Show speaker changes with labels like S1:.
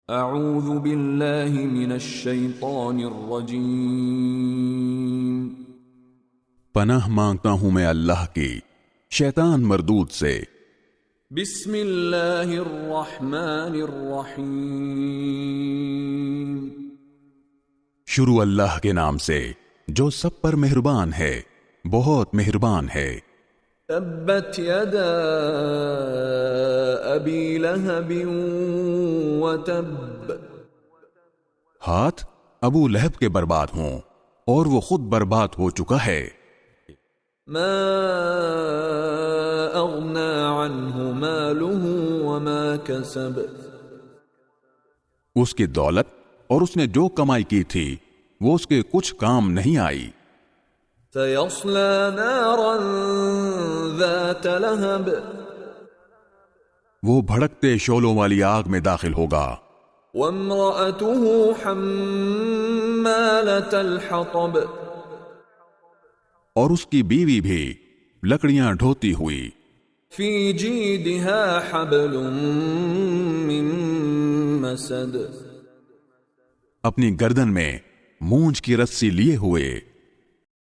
S1: اعوذ باللہ من الشیطان الرجیم،
S2: پناہ مانگتا ہوں میں اللہ کی شیطان مردود سے۔
S1: بسم اللہ الرحمن الرحیم،
S2: شروع اللہ کے نام سے جو سب پر مہربان ہے، بہت مہربان ہے۔
S1: تبت یدا ابی لہب وتب،
S2: ہاتھ ابو لہب کے برباد ہوں اور وہ خود برباد ہو چکا ہے۔
S1: ما اغنى عنہ مالہ وما کسب،
S2: اس کی دولت اور اس نے جو کمائی کی تھی وہ اس کے کچھ کام نہیں آئی۔
S1: سیصلی نارا ذات لہب،
S2: وہ بھڑکتے شعلوں والی آگ میں داخل ہوگا۔
S1: وامرأته حمالة الحطب،
S2: اور اس کی بیوی بھی لکڑیاں ڈھوتی ہوئی۔
S1: فی جیدها حبل من مسد،
S2: اپنی گردن میں مونج کی رسی لیے ہوئے۔